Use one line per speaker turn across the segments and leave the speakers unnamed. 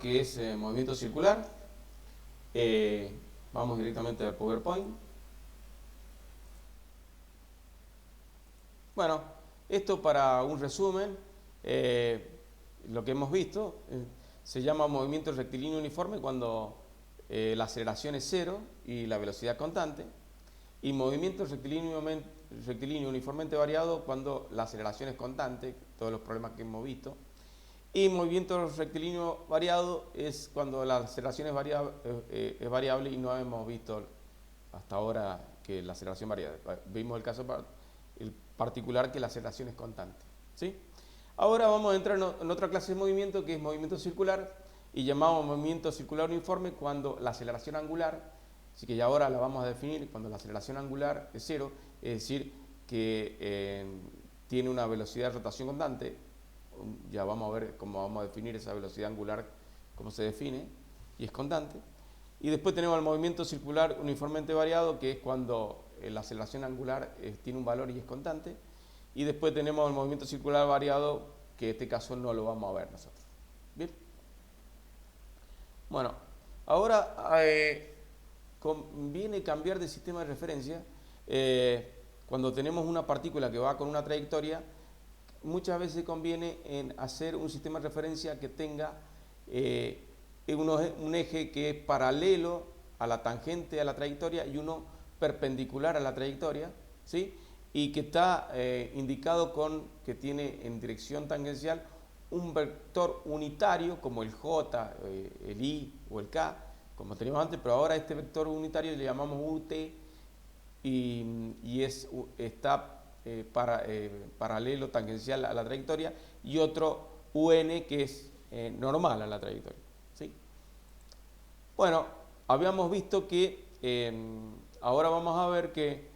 que es movimiento circular. Vamos directamente al PowerPoint. Bueno, esto para un resumen, lo que hemos visto, se llama movimiento rectilíneo uniforme cuando la aceleración es cero y la velocidad constante, y movimiento rectilíneo uniformemente variado cuando la aceleración es constante, todos los problemas que hemos visto, y movimiento rectilíneo variado es cuando la aceleración es variable y no hemos visto hasta ahora que la aceleración varía. Vimos el caso particular que la aceleración es constante, ¿sí? Ahora vamos a entrar en otra clase de movimiento que es movimiento circular, y llamamos movimiento circular uniforme cuando la aceleración angular, así que ya ahora la vamos a definir, cuando la aceleración angular es cero, es decir, que tiene una velocidad de rotación constante. Ya vamos a ver cómo vamos a definir esa velocidad angular, cómo se define, y es constante. Y después tenemos el movimiento circular uniformemente variado, que es cuando la aceleración angular tiene un valor y es constante. Y después tenemos el movimiento circular variado, que en este caso no lo vamos a ver nosotros. ¿Bien? Bueno, ahora conviene cambiar de sistema de referencia. Cuando tenemos una partícula que va con una trayectoria, muchas veces conviene en hacer un sistema de referencia que tenga un eje que es paralelo a la tangente a la trayectoria y uno perpendicular a la trayectoria, ¿sí? Y que está indicado con que tiene en dirección tangencial un vector unitario como el J, el I o el K, como teníamos antes, pero ahora este vector unitario le llamamos UT y está paralelo, tangencial a la trayectoria, y otro UN que es normal a la trayectoria, ¿sí? Bueno, habíamos visto que ahora vamos a ver que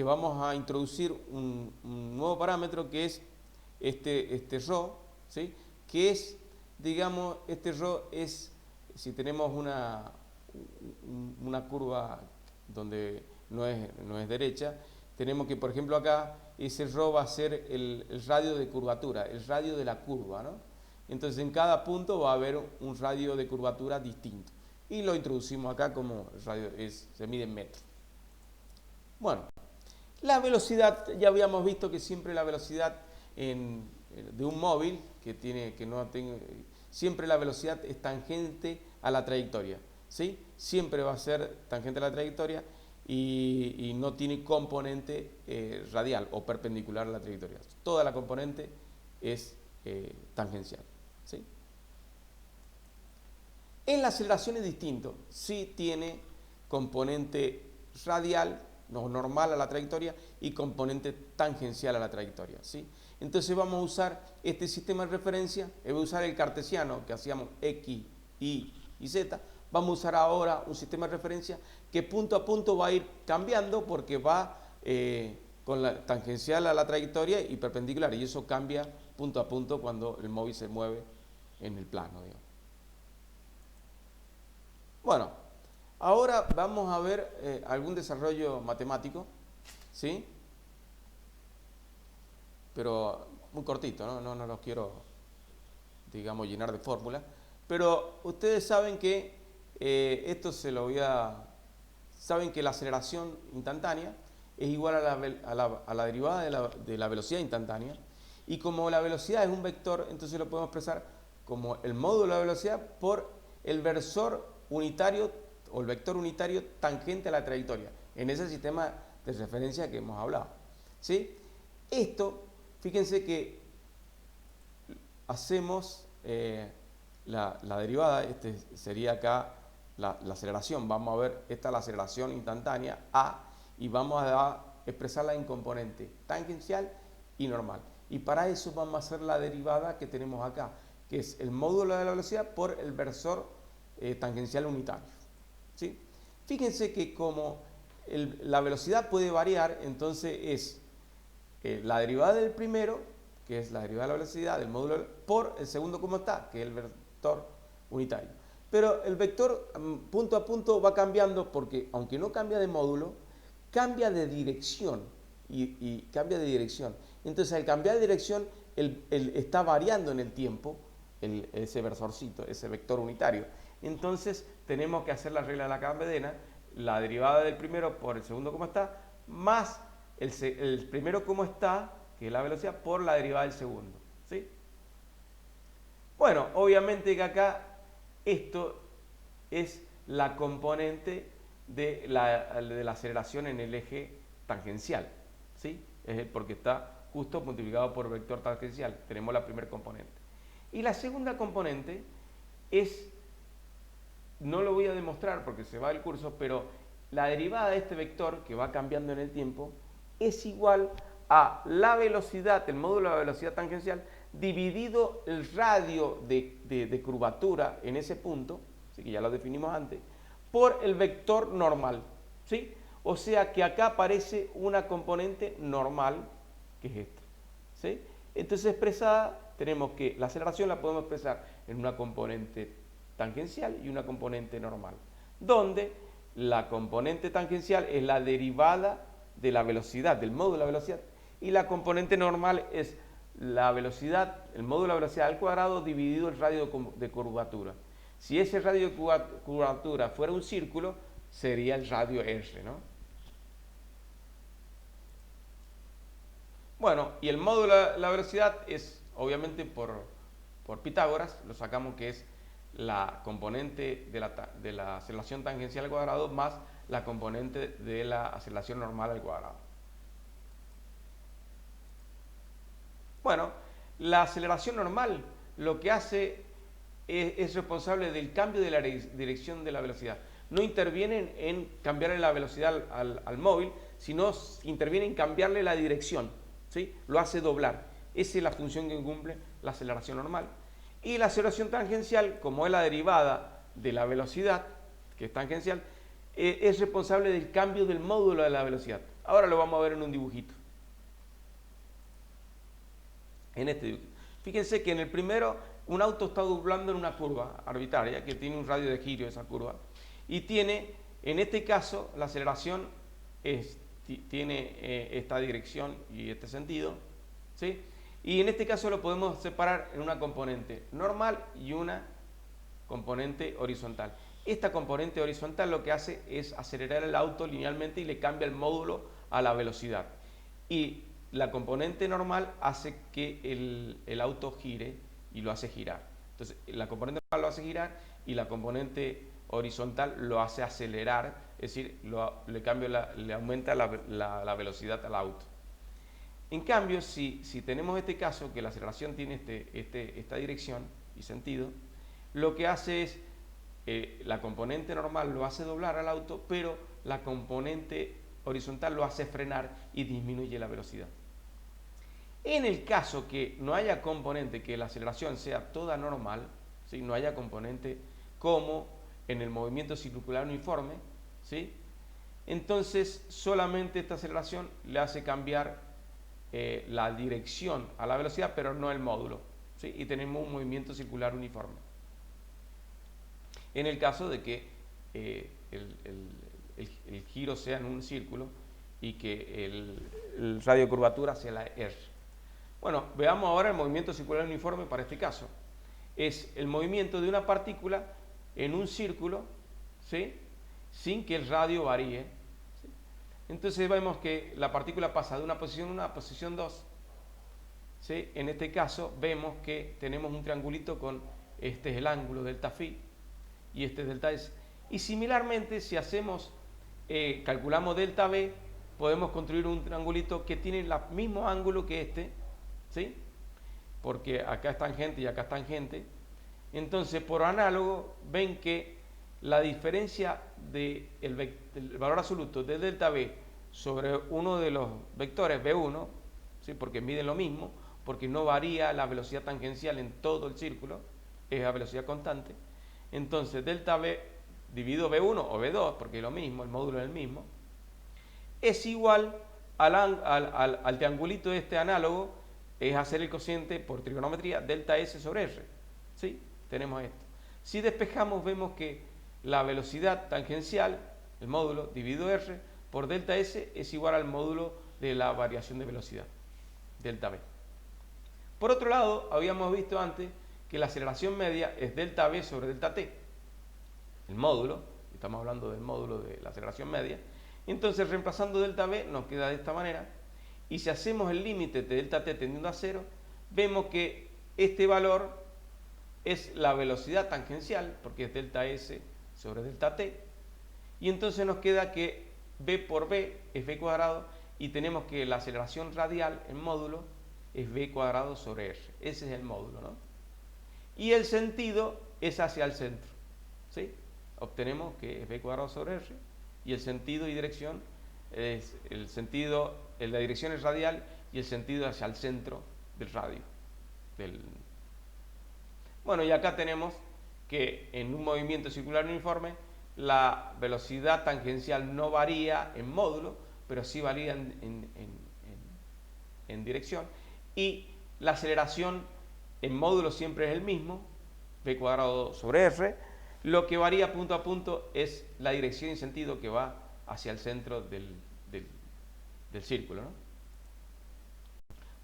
vamos a introducir un nuevo parámetro que es este ρ, ¿sí? Que es, digamos, este ρ es, si tenemos una curva donde no es derecha, tenemos que, por ejemplo, acá ese ρ va a ser el radio de curvatura, el radio de la curva, ¿no? Entonces en cada punto va a haber un radio de curvatura distinto. Y lo introducimos acá como el radio se mide en metros. Bueno, la velocidad, ya habíamos visto que siempre la velocidad de un móvil, siempre la velocidad es tangente a la trayectoria, ¿sí? Siempre va a ser tangente a la trayectoria y no tiene componente radial o perpendicular a la trayectoria. Toda la componente es tangencial, ¿sí? En la aceleración es distinto, sí tiene componente radial, no normal a la trayectoria, y componente tangencial a la trayectoria, ¿sí? Entonces vamos a usar este sistema de referencia, voy a usar el cartesiano que hacíamos X, Y y Z. Vamos a usar ahora un sistema de referencia que punto a punto va a ir cambiando porque va con la tangencial a la trayectoria y perpendicular, y eso cambia punto a punto cuando el móvil se mueve en el plano, digamos. Bueno, ahora vamos a ver algún desarrollo matemático, ¿sí? Pero muy cortito, ¿no? No los quiero, digamos, llenar de fórmulas. Pero ustedes saben que saben que la aceleración instantánea es igual a la derivada de la velocidad instantánea. Y como la velocidad es un vector, entonces lo podemos expresar como el módulo de la velocidad por el versor unitario o el vector unitario tangente a la trayectoria, en ese sistema de referencia que hemos hablado, ¿sí? Esto, fíjense que hacemos la derivada, este sería acá la aceleración, vamos a ver, esta es la aceleración instantánea A, y vamos a expresarla en componente tangencial y normal. Y para eso vamos a hacer la derivada que tenemos acá, que es el módulo de la velocidad por el versor tangencial unitario, ¿sí? Fíjense que como la velocidad puede variar, entonces es la derivada del primero, que es la derivada de la velocidad del módulo, por el segundo como está, que es el vector unitario. Pero el vector punto a punto va cambiando porque, aunque no cambia de módulo, cambia de dirección y cambia de dirección. Entonces, al cambiar de dirección, está variando en el tiempo ese versorcito, ese vector unitario. Entonces tenemos que hacer la regla de la cadena, la derivada del primero por el segundo como está, más el primero como está, que es la velocidad, por la derivada del segundo. ¿Sí? Bueno, obviamente que acá esto es la componente de la aceleración en el eje tangencial. ¿Sí? Es porque está justo multiplicado por vector tangencial. Tenemos la primera componente. Y la segunda componente es, no lo voy a demostrar porque se va del curso, pero la derivada de este vector, que va cambiando en el tiempo, es igual a la velocidad, el módulo de la velocidad tangencial, dividido el radio de curvatura en ese punto, así que ya lo definimos antes, por el vector normal. ¿Sí? O sea que acá aparece una componente normal, que es esta. ¿Sí? Entonces expresada, tenemos que la aceleración la podemos expresar en una componente tangencial y una componente normal, donde la componente tangencial es la derivada de la velocidad, del módulo de la velocidad, y la componente normal es la velocidad, el módulo de la velocidad al cuadrado dividido el radio de curvatura. Si ese radio de curvatura fuera un círculo, sería el radio R, ¿no? Bueno, y el módulo de la velocidad es, obviamente, por Pitágoras, lo sacamos que es la componente de la aceleración tangencial al cuadrado más la componente de la aceleración normal al cuadrado. Bueno, la aceleración normal lo que hace es responsable del cambio de la dirección de la velocidad. No interviene en cambiarle la velocidad al móvil, sino interviene en cambiarle la dirección. ¿Sí? Lo hace doblar. Esa es la función que cumple la aceleración normal. Y la aceleración tangencial, como es la derivada de la velocidad, que es tangencial, es responsable del cambio del módulo de la velocidad. Ahora lo vamos a ver en un dibujito. En este dibujito. Fíjense que en el primero, un auto está doblando en una curva arbitraria, que tiene un radio de giro esa curva, y tiene, en este caso, la aceleración tiene esta dirección y este sentido, ¿sí? Y en este caso lo podemos separar en una componente normal y una componente horizontal. Esta componente horizontal lo que hace es acelerar el auto linealmente y le cambia el módulo a la velocidad. Y la componente normal hace que el auto gire y lo hace girar. Entonces, la componente normal lo hace girar y la componente horizontal lo hace acelerar, es decir, le aumenta la velocidad al auto. En cambio, si tenemos este caso, que la aceleración tiene esta dirección y sentido, lo que hace es, la componente normal lo hace doblar al auto, pero la componente horizontal lo hace frenar y disminuye la velocidad. En el caso que no haya componente, que la aceleración sea toda normal, ¿sí? No haya componente como en el movimiento circular uniforme, ¿sí? Entonces solamente esta aceleración le hace cambiar la dirección a la velocidad, pero no el módulo, ¿sí? Y tenemos un movimiento circular uniforme. En el caso de que el giro sea en un círculo y que el radio de curvatura sea la R. Bueno, veamos ahora el movimiento circular uniforme para este caso. Es el movimiento de una partícula en un círculo, ¿sí? Sin que el radio varíe. ¿Sí? Entonces vemos que la partícula pasa de una posición 1 a posición 2. ¿Sí? En este caso vemos que tenemos un triangulito con este es el ángulo delta phi y este es delta s. Y similarmente, si hacemos, calculamos delta b, podemos construir un triangulito que tiene el mismo ángulo que este, ¿sí? Porque acá es tangente y acá es tangente. Entonces, por análogo, ven que la diferencia del valor absoluto de delta b sobre uno de los vectores b1, ¿sí? Porque miden lo mismo, porque no varía la velocidad tangencial en todo el círculo, es a velocidad constante. Entonces, delta b dividido b1 o b2, porque es lo mismo, el módulo es el mismo, es igual al triangulito este análogo, es hacer el cociente por trigonometría delta s sobre r. ¿Sí? Tenemos esto. Si despejamos, vemos que la velocidad tangencial, el módulo dividido r, por delta s es igual al módulo de la variación de velocidad, delta b. Por otro lado, habíamos visto antes que la aceleración media es delta v sobre delta t, el módulo, estamos hablando del módulo de la aceleración media. Entonces, reemplazando delta v nos queda de esta manera, y si hacemos el límite de delta t tendiendo a 0, vemos que este valor es la velocidad tangencial, porque es delta s sobre delta t, y entonces nos queda que v por v es v cuadrado, y tenemos que la aceleración radial en módulo es v cuadrado sobre r. Ese es el módulo, ¿no? Y el sentido es hacia el centro, ¿sí? Obtenemos que es v cuadrado sobre r, y el sentido y dirección es el sentido, la dirección es radial y el sentido hacia el centro del radio. Bueno, y acá tenemos que en un movimiento circular uniforme la velocidad tangencial no varía en módulo, pero sí varía en dirección, y la aceleración en módulo siempre es el mismo, v cuadrado sobre r. Lo que varía punto a punto es la dirección y sentido que va hacia el centro del círculo, ¿no?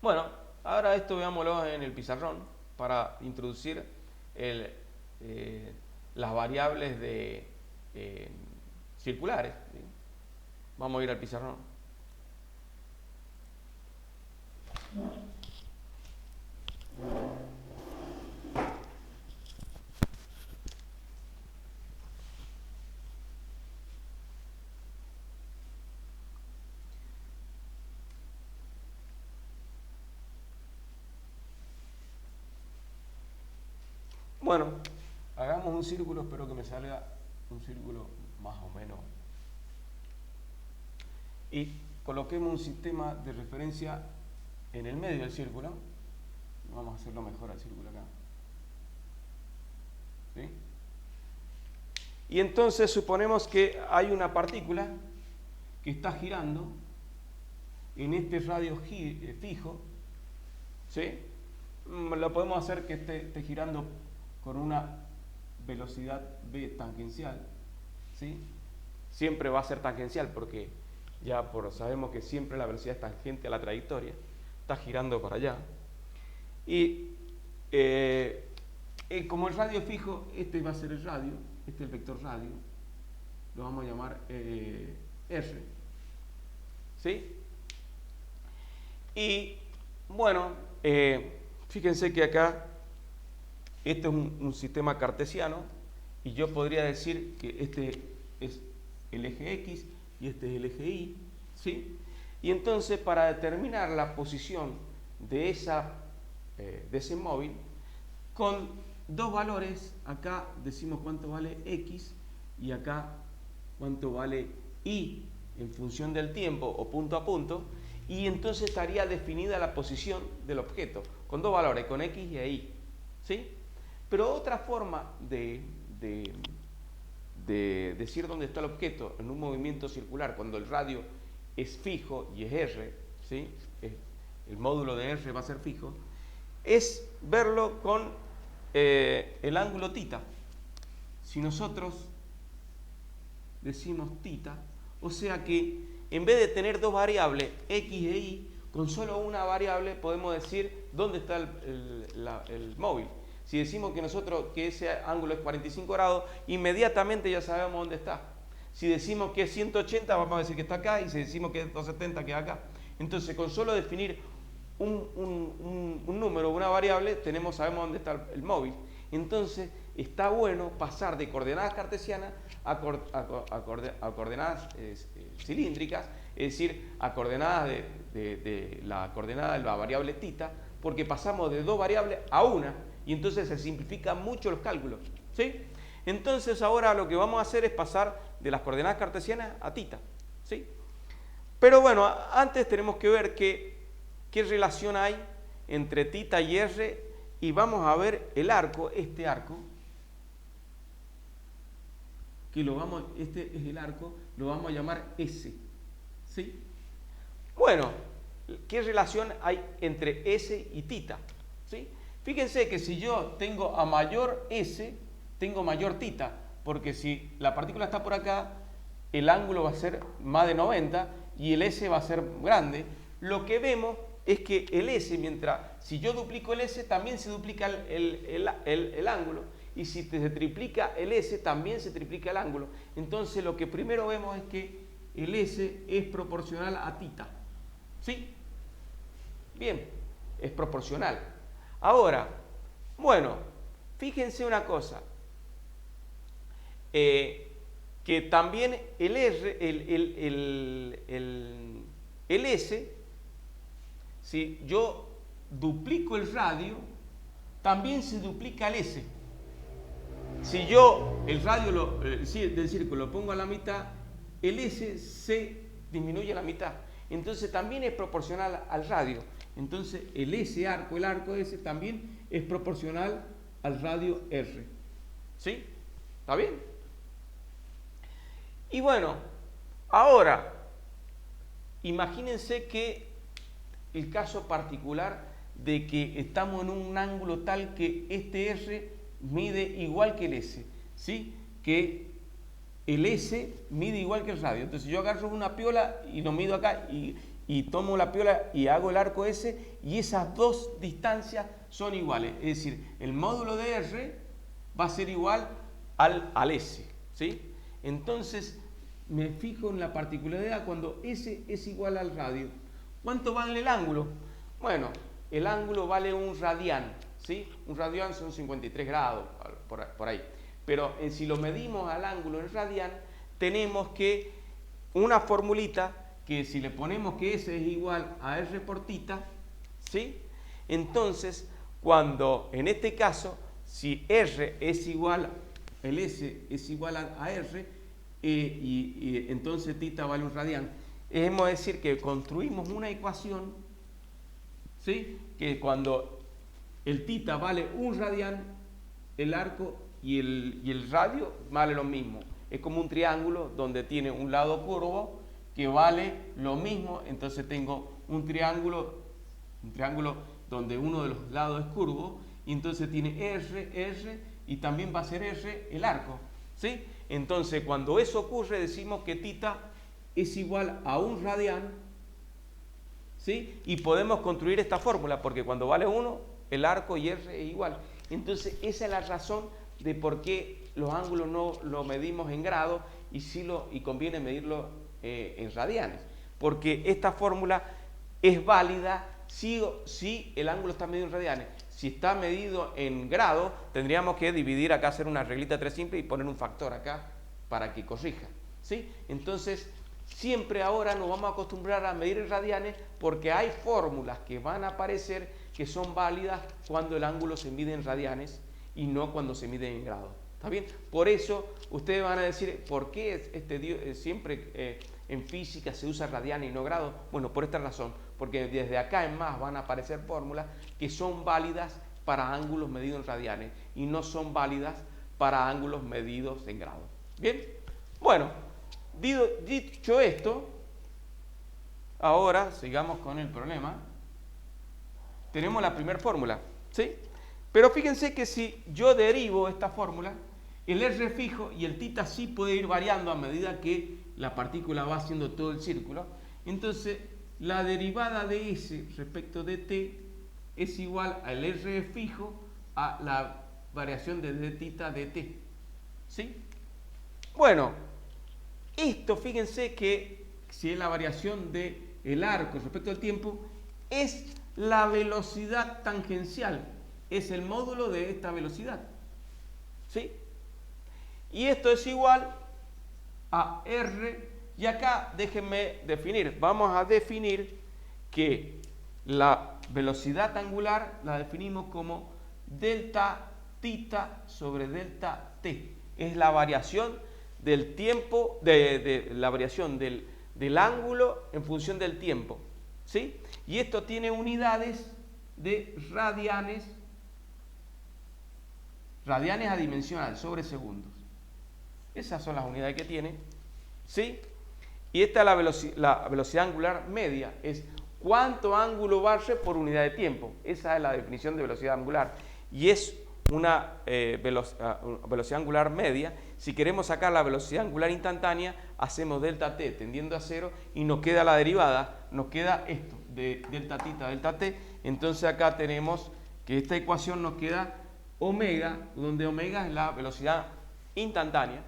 Bueno, ahora esto veámoslo en el pizarrón para introducir las variables circulares, ¿sí? Vamos a ir al pizarrón. Bueno, hagamos un círculo, espero que me salga un círculo más o menos. Y coloquemos un sistema de referencia en el medio del círculo. Vamos a hacerlo mejor al círculo acá, ¿sí? Y entonces suponemos que hay una partícula que está girando en este radio fijo, ¿sí? Lo podemos hacer que esté girando con una velocidad v tangencial, ¿sí? Siempre va a ser tangencial porque ya sabemos que siempre la velocidad es tangente a la trayectoria, está girando para allá. Y como el radio fijo, este va a ser el radio, este es el vector radio, lo vamos a llamar R, ¿sí? Y bueno, fíjense que acá este es un sistema cartesiano, y yo podría decir que este es el eje X y este es el eje Y, ¿sí? Y entonces, para determinar la posición de ese móvil, con dos valores, acá decimos cuánto vale X y acá cuánto vale Y en función del tiempo o punto a punto, y entonces estaría definida la posición del objeto, con dos valores, con X y Y, ¿sí? Pero otra forma de decir dónde está el objeto en un movimiento circular, cuando el radio es fijo y es R, ¿sí? El módulo de R va a ser fijo, es verlo con el ángulo θ. Si nosotros decimos θ, o sea que en vez de tener dos variables, X e Y, con solo una variable podemos decir dónde está el móvil. Si decimos que ese ángulo es 45 grados, inmediatamente ya sabemos dónde está. Si decimos que es 180, vamos a decir que está acá, y si decimos que es 270, queda acá. Entonces, con solo definir un número, una variable, sabemos dónde está el móvil. Entonces, está bueno pasar de coordenadas cartesianas a coordenadas cilíndricas, es decir, a coordenadas de la coordenada de la variable θ, porque pasamos de dos variables a una, y entonces se simplifican mucho los cálculos, ¿sí? Entonces ahora lo que vamos a hacer es pasar de las coordenadas cartesianas a θ, ¿sí? Pero bueno, antes tenemos que ver qué relación hay entre θ y R, y vamos a ver el arco, este arco, este es el arco, lo vamos a llamar S, ¿sí? Bueno, ¿qué relación hay entre S y θ? ¿Sí? Fíjense que si yo tengo a mayor S, tengo mayor θ, porque si la partícula está por acá, el ángulo va a ser más de 90 y el S va a ser grande. Lo que vemos es que el S, si yo duplico el S, también se duplica el ángulo. Y si se triplica el S, también se triplica el ángulo. Entonces lo que primero vemos es que el S es proporcional a θ. ¿Sí? Bien, es proporcional. Ahora, bueno, fíjense una cosa. Que también el S, si yo duplico el radio, también se duplica el S. Si yo el radio del círculo lo pongo a la mitad, el S se disminuye a la mitad. Entonces también es proporcional al radio. Entonces el arco S también es proporcional al radio R. ¿Sí? ¿Está bien? Y bueno, ahora, imagínense que el caso particular de que estamos en un ángulo tal que este R mide igual que el S, ¿sí? Que el S mide igual que el radio. Entonces yo agarro una piola y lo mido acá y tomo la piola y hago el arco S y esas dos distancias son iguales. Es decir, el módulo de R va a ser igual al S, ¿sí? Entonces me fijo en la particularidad cuando S es igual al radio. ¿Cuánto vale el ángulo? Bueno, el ángulo vale un radián, ¿sí? Un radián son 53 grados, por ahí. Pero si lo medimos al ángulo en radián, tenemos que una formulita que si le ponemos que S es igual a R por θ, ¿sí? Entonces, cuando en este caso, si R es igual, el S es igual a R, y entonces θ vale un radián, hemos de decir que construimos una ecuación, ¿sí? Que cuando el θ vale un radián, el arco y el radio vale lo mismo. Es como un triángulo donde tiene un lado curvo que vale lo mismo. Entonces tengo un triángulo donde uno de los lados es curvo y entonces tiene R y también va a ser R el arco, ¿sí? Entonces cuando eso ocurre decimos que θ es igual a un radián, ¿sí? Y podemos construir esta fórmula porque cuando vale 1 el arco y R es igual. Entonces esa es la razón de por qué los ángulos no lo medimos en grados y conviene medirlo en radianes, porque esta fórmula es válida si el ángulo está medido en radianes. Si está medido en grados, tendríamos que dividir acá, hacer una reglita 3 simple y poner un factor acá para que corrija, ¿sí? Entonces siempre ahora nos vamos a acostumbrar a medir en radianes porque hay fórmulas que van a aparecer que son válidas cuando el ángulo se mide en radianes y no cuando se mide en grados. ¿Está bien? Por eso ustedes van a decir, ¿por qué siempre en física se usa radianes y no grados? Bueno, por esta razón, porque desde acá en más van a aparecer fórmulas que son válidas para ángulos medidos en radianes y no son válidas para ángulos medidos en grados. ¿Bien? Bueno, dicho esto, ahora sigamos con el problema. Tenemos la primera fórmula, ¿sí? Pero fíjense que si yo derivo esta fórmula, el R fijo y el θ sí puede ir variando a medida que la partícula va haciendo todo el círculo. Entonces, la derivada de S respecto de t es igual al R fijo a la variación de dθ de t. ¿Sí? Bueno, esto fíjense que si es la variación del arco respecto al tiempo, es la velocidad tangencial. Es el módulo de esta velocidad, ¿sí? Y esto es igual a R, y acá déjenme definir, vamos a definir que la velocidad angular la definimos como delta θ sobre delta t, es la variación del tiempo, la variación del ángulo en función del tiempo, ¿sí? Y esto tiene unidades de radianes adimensionales sobre segundos. Esas son las unidades que tiene, ¿sí? Y esta es la velocidad angular media, es cuánto ángulo barre por unidad de tiempo. Esa es la definición de velocidad angular. Y es una velocidad angular media Si queremos sacar la velocidad angular instantánea, hacemos delta t tendiendo a 0 y nos queda la derivada, nos queda esto de delta tita, delta t. Entonces acá tenemos que esta ecuación nos queda omega, donde omega es la velocidad instantánea,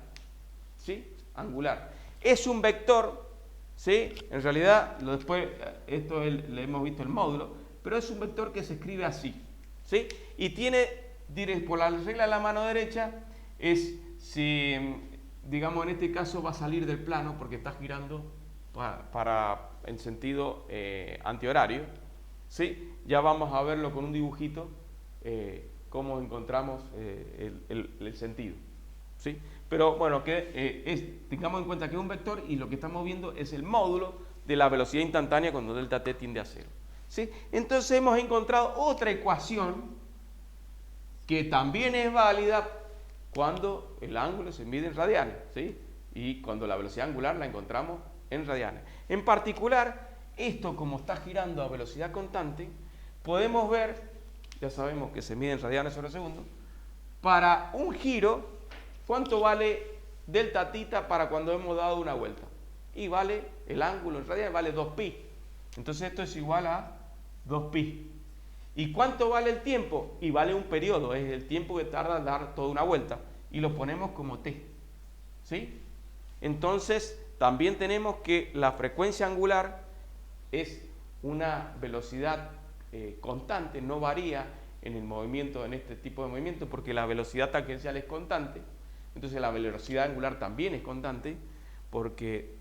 ¿sí? Angular. Es un vector, ¿sí? En realidad, después, esto le hemos visto el módulo, pero es un vector que se escribe así, ¿sí? Y tiene, por la regla de la mano derecha, es si, digamos, en este caso va a salir del plano porque está girando en sentido antihorario, ¿sí? Ya vamos a verlo con un dibujito, cómo encontramos el sentido, ¿sí? Pero bueno, tengamos en cuenta que es un vector y lo que estamos viendo es el módulo de la velocidad instantánea cuando delta t tiende a 0, ¿sí? Entonces hemos encontrado otra ecuación que también es válida cuando el ángulo se mide en radianes, ¿sí? Y cuando la velocidad angular la encontramos en radianes. En particular, esto como está girando a velocidad constante, podemos ver, ya sabemos que se mide en radianes sobre segundo, para un giro, ¿cuánto vale delta tita para cuando hemos dado una vuelta? Y vale, el ángulo en radianes vale 2pi. Entonces esto es igual a 2pi. ¿Y cuánto vale el tiempo? Y vale un periodo, es el tiempo que tarda en dar toda una vuelta. Y lo ponemos como t, ¿sí? Entonces, también tenemos que la frecuencia angular es una velocidad constante, no varía en el movimiento, en este tipo de movimiento, porque la velocidad tangencial es constante. Entonces la velocidad angular también es constante, porque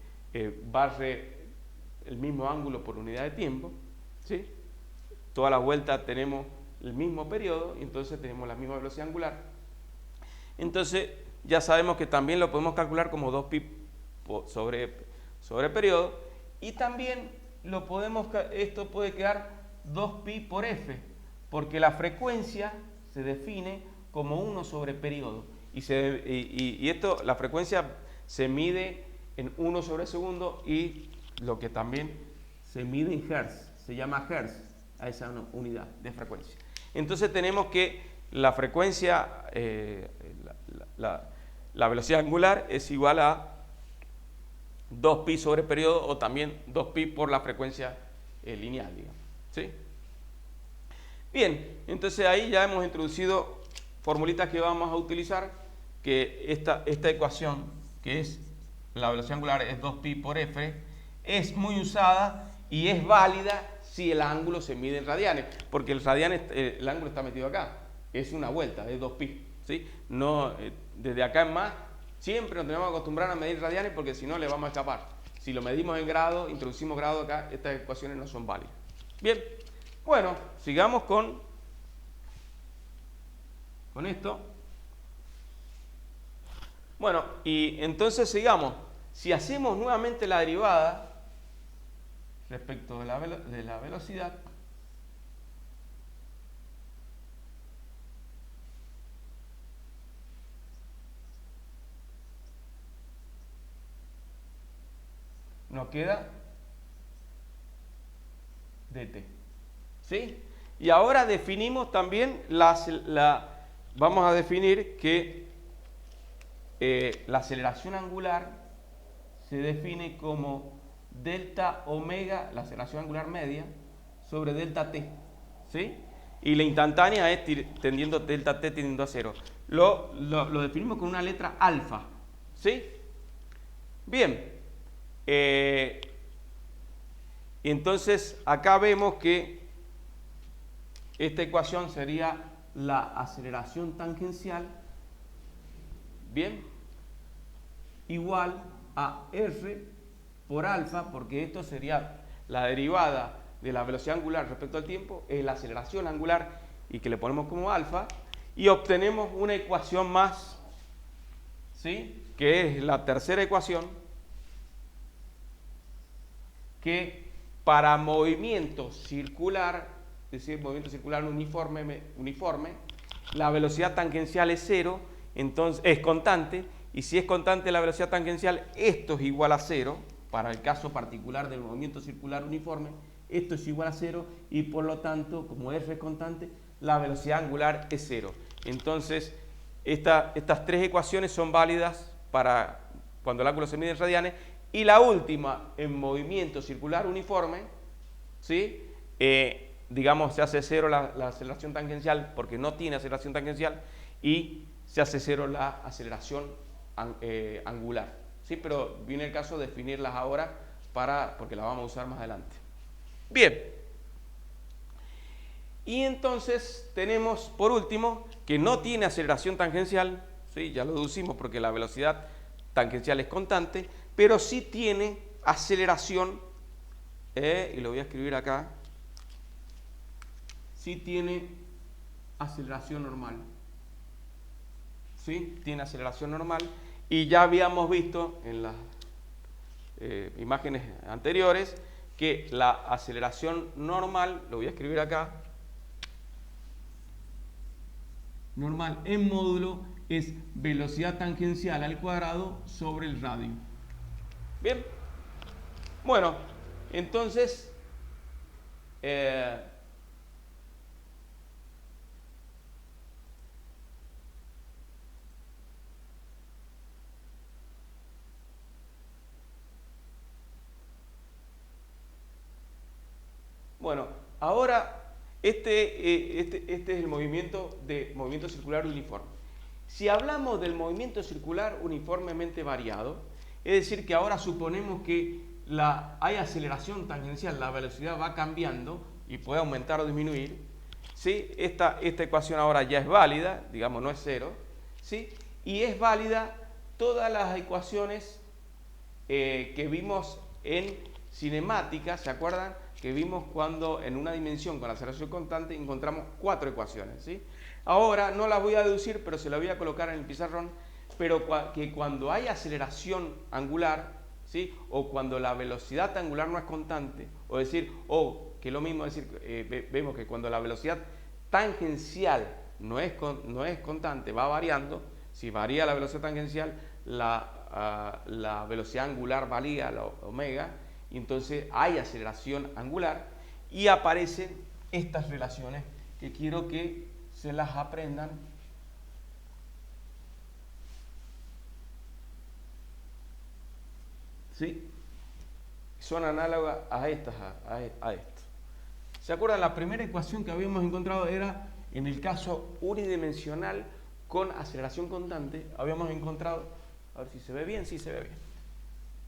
barre el mismo ángulo por unidad de tiempo, ¿sí? Todas las vueltas tenemos el mismo periodo y entonces tenemos la misma velocidad angular. Entonces ya sabemos que también lo podemos calcular como 2pi sobre periodo, y también esto puede quedar 2pi por f, porque la frecuencia se define como 1 sobre periodo. Y la frecuencia se mide en 1 sobre segundo, y lo que también se mide en hertz, se llama hertz a esa unidad de frecuencia. Entonces tenemos que la frecuencia, la velocidad angular es igual a 2pi sobre periodo, o también 2pi por la frecuencia lineal, digamos, ¿sí? Bien, entonces ahí ya hemos introducido formulitas que vamos a utilizar, que esta ecuación, que es la velocidad angular es 2pi por f, es muy usada y es válida si el ángulo se mide en radianes, porque el ángulo está metido acá, es una vuelta, es 2pi, ¿sí? No, desde acá en más, siempre nos tenemos que acostumbrar a medir radianes, porque si no le vamos a escapar. Si lo medimos en grado, introducimos grado acá, estas ecuaciones no son válidas. Bien, bueno, sigamos con esto. Bueno, y entonces sigamos. Si hacemos nuevamente la derivada respecto de la velocidad, nos queda dt, ¿sí? Y ahora definimos también vamos a definir que la aceleración angular se define como delta omega, la aceleración angular media, sobre delta t, ¿sí? Y la instantánea es delta t tendiendo a 0. Lo definimos con una letra alfa, ¿sí? Bien. Entonces acá vemos que esta ecuación sería la aceleración tangencial, bien, igual a r por alfa, porque esto sería la derivada de la velocidad angular respecto al tiempo, es la aceleración angular, y que le ponemos como alfa, y obtenemos una ecuación más, ¿sí? Que es la tercera ecuación, que para movimiento circular, es decir, movimiento circular uniforme, la velocidad tangencial es 0, entonces es constante, y si es constante la velocidad tangencial, esto es igual a 0, para el caso particular del movimiento circular uniforme, esto es igual a 0, y por lo tanto, como R es constante, la velocidad angular es 0. Entonces, estas tres ecuaciones son válidas para cuando el ángulo se mide en radianes. Y la última, en movimiento circular uniforme, ¿sí? Digamos, se hace cero la aceleración tangencial porque no tiene aceleración tangencial y se hace cero la aceleración angular, ¿sí? Pero viene el caso de definirlas ahora porque las vamos a usar más adelante. Bien. Y entonces tenemos, por último, que no tiene aceleración tangencial, ¿sí? Ya lo deducimos porque la velocidad tangencial es constante, pero sí tiene aceleración, y lo voy a escribir acá, sí tiene aceleración normal. ¿Sí? Tiene aceleración normal. Y ya habíamos visto en las imágenes anteriores que la aceleración normal, lo voy a escribir acá, normal en módulo es velocidad tangencial al cuadrado sobre el radio. Bien. Bueno, entonces bueno, ahora este es el movimiento circular uniforme. Si hablamos del movimiento circular uniformemente variado, es decir, que ahora suponemos que hay aceleración tangencial, la velocidad va cambiando y puede aumentar o disminuir, ¿sí? Esta ecuación ahora ya es válida, digamos, no es cero, ¿sí? Y es válida todas las ecuaciones que vimos en cinemática, ¿se acuerdan? Que vimos cuando en una dimensión con aceleración constante encontramos 4 ecuaciones, ¿sí? Ahora no las voy a deducir, pero se las voy a colocar en el pizarrón, pero que cuando hay aceleración angular, ¿sí? O cuando la velocidad angular no es constante, o decir, que lo mismo decir, vemos que cuando la velocidad tangencial no es constante, va variando, si varía la velocidad tangencial, la velocidad angular varía, la omega, y entonces hay aceleración angular y aparecen estas relaciones que quiero que se las aprendan. ¿Sí? Son análogas a estas, a esto. ¿Se acuerdan? La primera ecuación que habíamos encontrado era en el caso unidimensional con aceleración constante. Habíamos encontrado, a ver si se ve bien, sí se ve bien,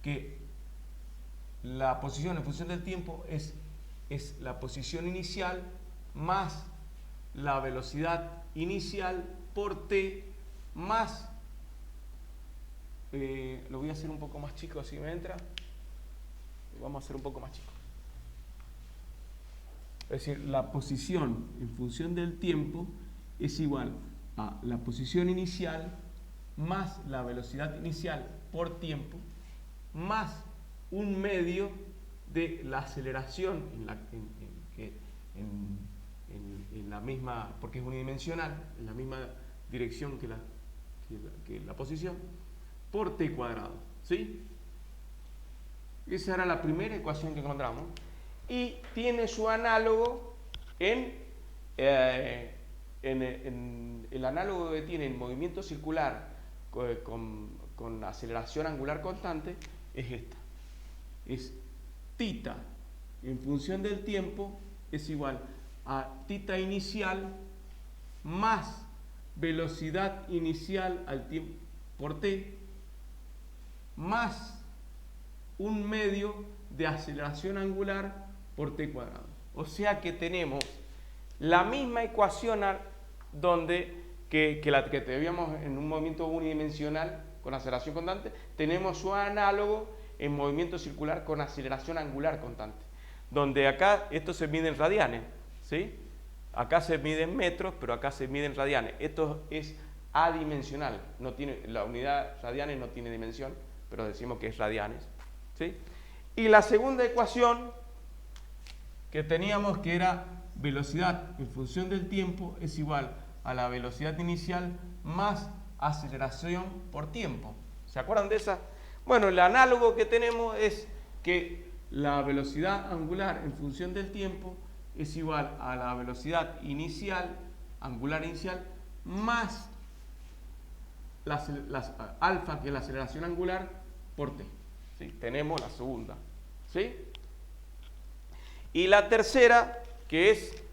que la posición en función del tiempo es la posición inicial más la velocidad inicial por t más, lo voy a hacer un poco más chico así me entra, vamos a hacer un poco más chico, es decir, la posición en función del tiempo es igual a la posición inicial más la velocidad inicial por tiempo más un medio de la aceleración en la misma, porque es unidimensional, en la misma dirección que la posición, por t cuadrado, ¿sí? Esa era la primera ecuación que encontramos y tiene su análogo en el análogo que tiene en movimiento circular con aceleración angular constante es esta. Es θ en función del tiempo es igual a θ inicial más velocidad inicial al tiempo por t más un medio de aceleración angular por t cuadrado. O sea que tenemos la misma ecuación donde que teníamos en un movimiento unidimensional con aceleración constante, tenemos su análogo en movimiento circular con aceleración angular constante, donde acá esto se mide en radianes, ¿sí? Acá se mide en metros, pero acá se mide en radianes. Esto es adimensional, no tiene, la unidad radianes no tiene dimensión, pero decimos que es radianes, ¿sí? Y la segunda ecuación que teníamos, que era velocidad en función del tiempo, es igual a la velocidad inicial más aceleración por tiempo. ¿Se acuerdan de esa? Bueno, el análogo que tenemos es que la velocidad angular en función del tiempo es igual a la velocidad inicial, angular inicial, más alfa, que es la aceleración angular, por t. ¿Sí? Tenemos la segunda. ¿Sí? Y la tercera, que es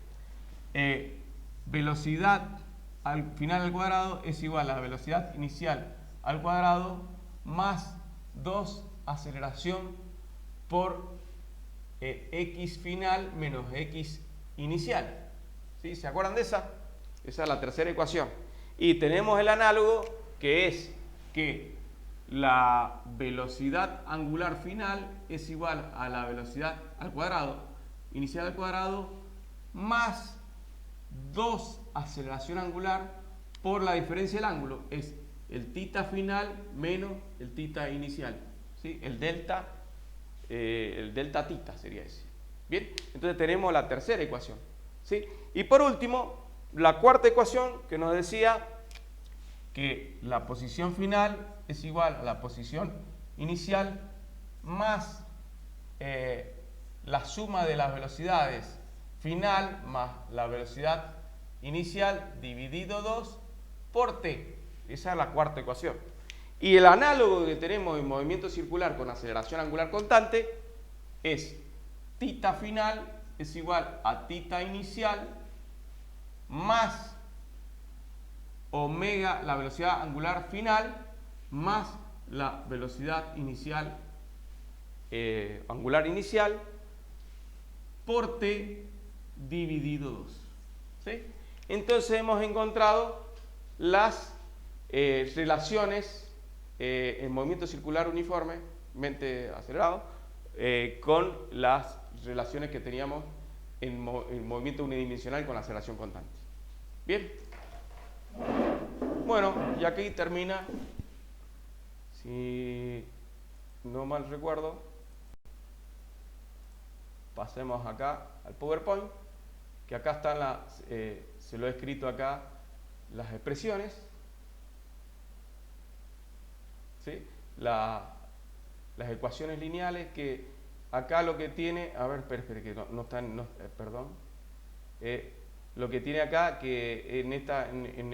velocidad al final al cuadrado es igual a la velocidad inicial al cuadrado más 2 aceleración por x final menos x inicial. ¿Sí? ¿Se acuerdan de esa? Esa es la tercera ecuación. Y tenemos el análogo, que es que la velocidad angular final es igual a la velocidad al cuadrado, inicial al cuadrado, más 2 aceleración angular por la diferencia del ángulo. Es el θ final menos el θ inicial. ¿Sí? El delta θ sería ese. Bien, entonces tenemos la tercera ecuación. ¿Sí? Y por último, la cuarta ecuación, que nos decía que la posición final es igual a la posición inicial más la suma de las velocidades final más la velocidad inicial dividido 2 por t. Esa es la cuarta ecuación. Y el análogo que tenemos en movimiento circular con aceleración angular constante es θ final es igual a θ inicial más omega, la velocidad angular final, más la velocidad inicial, angular inicial, por t dividido 2. ¿Sí? Entonces hemos encontrado las relaciones en movimiento circular uniformemente acelerado con las relaciones que teníamos en movimiento unidimensional con la aceleración constante. Bien. Bueno, y aquí termina, si no mal recuerdo, pasemos acá al PowerPoint, que acá están se lo he escrito acá, las expresiones, ¿sí? Las ecuaciones lineales, que acá lo que tiene, a ver, espera, que no están, perdón, lo que tiene acá, que en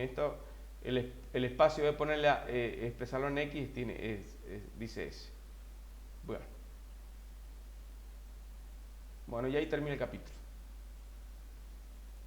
esto el espacio de ponerle expresarlo en x dice S. Bueno, y ahí termina el capítulo.